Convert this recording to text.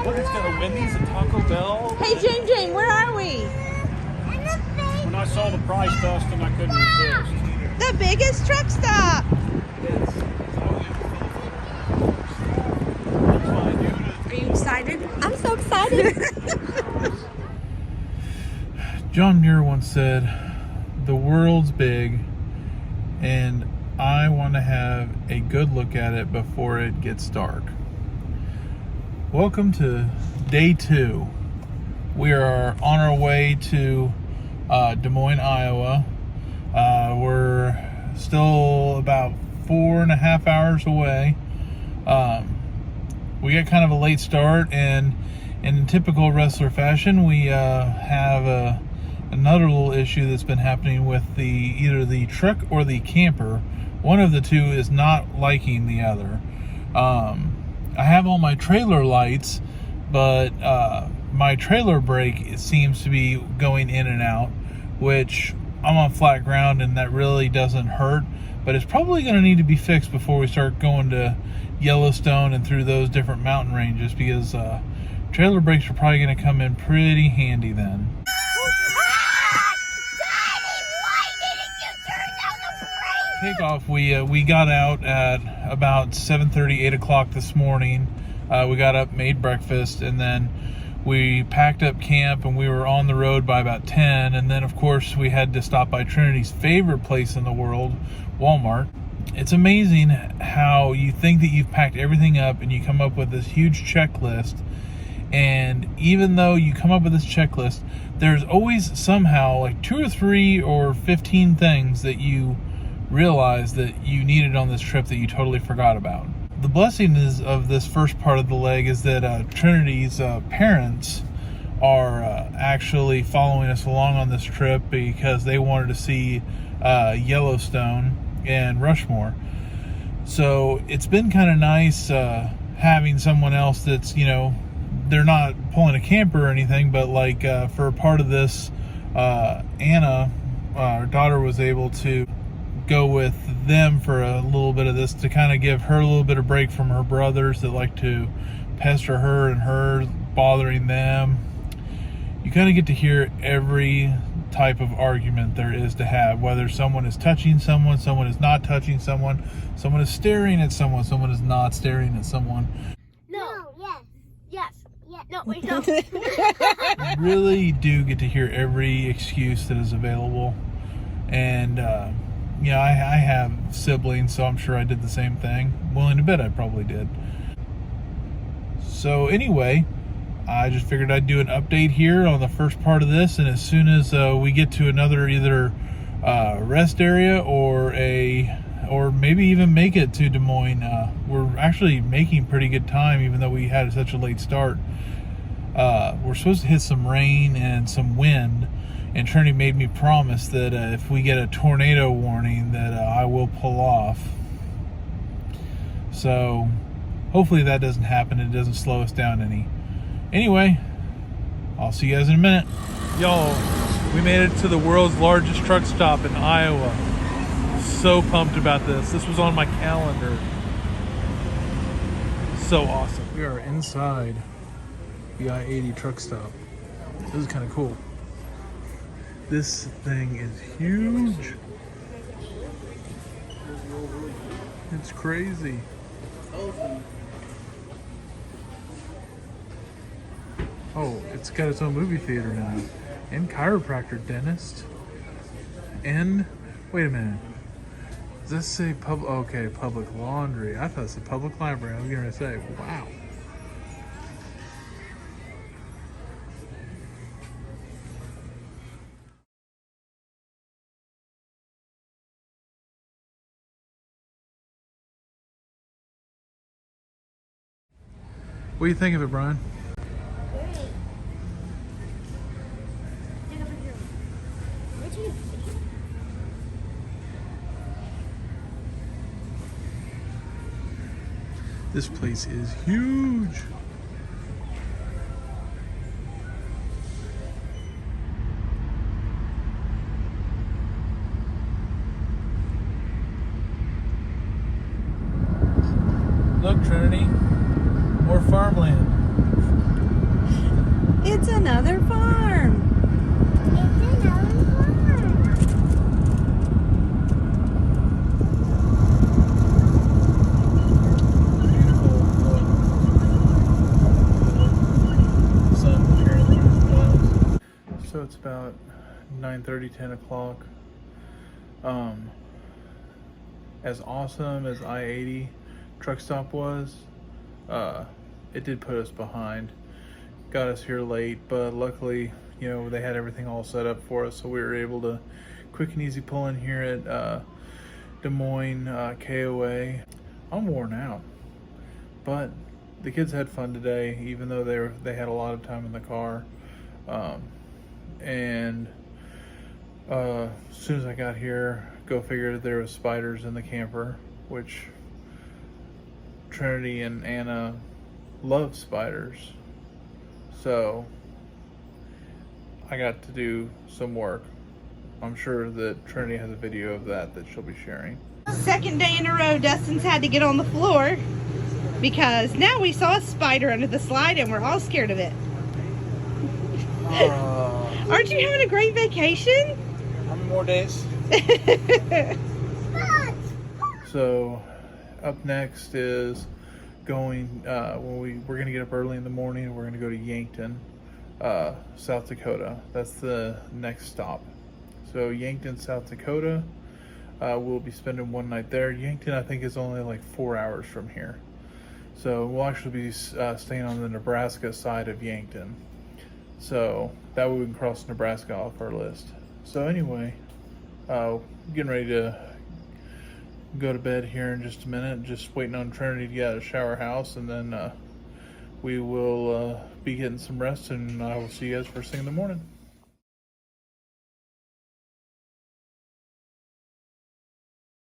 Look, it's got a Wendy's, a Taco Bell. Hey, Jane, where are we? When I saw the price, Dustin, I couldn't resist. The biggest truck stop. Are you excited? I'm so excited. John Muir once said, "The world's big, and I want to have a good look at it before it gets dark." Welcome to day 2. We are on our way to Des Moines, Iowa. We're still about 4.5 hours away. We got kind of a late start, and in typical Restler fashion, we have another little issue that's been happening with either the truck or the camper. One of the two is not liking the other. I have all my trailer lights, but my trailer brake seems to be going in and out, which I'm on flat ground and that really doesn't hurt, but it's probably going to need to be fixed before we start going to Yellowstone and through those different mountain ranges, because trailer brakes are probably going to come in pretty handy then. Takeoff, we got out at about 7:30, 8 o'clock this morning. We got up, made breakfast, and then we packed up camp, and we were on the road by about 10. And then, of course, we had to stop by Trinity's favorite place in the world, Walmart. It's amazing how you think that you've packed everything up and you come up with this huge checklist. And even though you come up with this checklist, there's always somehow like 2 or 3 or 15 things that you realize that you needed on this trip that you totally forgot about. The blessing of this first part of the leg is that Trinity's parents are actually following us along on this trip because they wanted to see Yellowstone and Rushmore. So it's been kind of nice having someone else that's, they're not pulling a camper or anything, but like for a part of this, Anna, our daughter, was able to go with them for a little bit of this to kind of give her a little bit of break from her brothers that like to pester her and her bothering them. You kind of get to hear every type of argument there is to have, whether someone is touching someone, someone is not touching someone, someone is staring at someone, someone is not staring at someone. No, yes, no, wait, no. You really do get to hear every excuse that is available. And I have siblings, so I'm sure I did the same thing. Willing to bet I probably did. So anyway, I just figured I'd do an update here on the first part of this, and as soon as we get to another either rest area or maybe even make it to Des Moines, we're actually making pretty good time even though we had such a late start. We're supposed to hit some rain and some wind, and Trinity made me promise that if we get a tornado warning that I will pull off. So hopefully that doesn't happen. It doesn't slow us down any. Anyway, I'll see you guys in a minute. Y'all, we made it to the world's largest truck stop in Iowa. So pumped about this. This was on my calendar. So awesome. We are inside the I-80 Truck Stop. This is kind of cool. This thing is huge. It's crazy. Oh, it's got its own movie theater now. And chiropractor, dentist. And, wait a minute. Does this say public laundry? I thought it said public library. I was going to say, wow. What do you think of it, Brian? This place is huge. Look, Trinity, more farmland. it's about 9:30, 10 o'clock. As awesome as I-80 Truck Stop was, it did put us behind. Got us here late, but luckily, you know, they had everything all set up for us, so we were able to quick and easy pull in here at Des Moines KOA. I'm worn out, but the kids had fun today, even though they had a lot of time in the car. And as soon as I got here, go figure, there was spiders in the camper, which Trinity and Anna love spiders. So I got to do some work. I'm sure that Trinity has a video of that she'll be sharing. Second day in a row, Dustin's had to get on the floor because now we saw a spider under the slide and we're all scared of it. Aren't you having a great vacation? How many more days? So up next is going, we're going to get up early in the morning and we're going to go to Yankton, South Dakota. That's the next stop. So Yankton, South Dakota, we'll be spending one night there. Yankton, I think, is only like 4 hours from here. So we'll actually be staying on the Nebraska side of Yankton. So that way we can cross Nebraska off our list. So anyway, getting ready to go to bed here in just a minute. Just waiting on Trinity to get out of the shower house, and then we will be getting some rest, and I will see you guys first thing in the morning.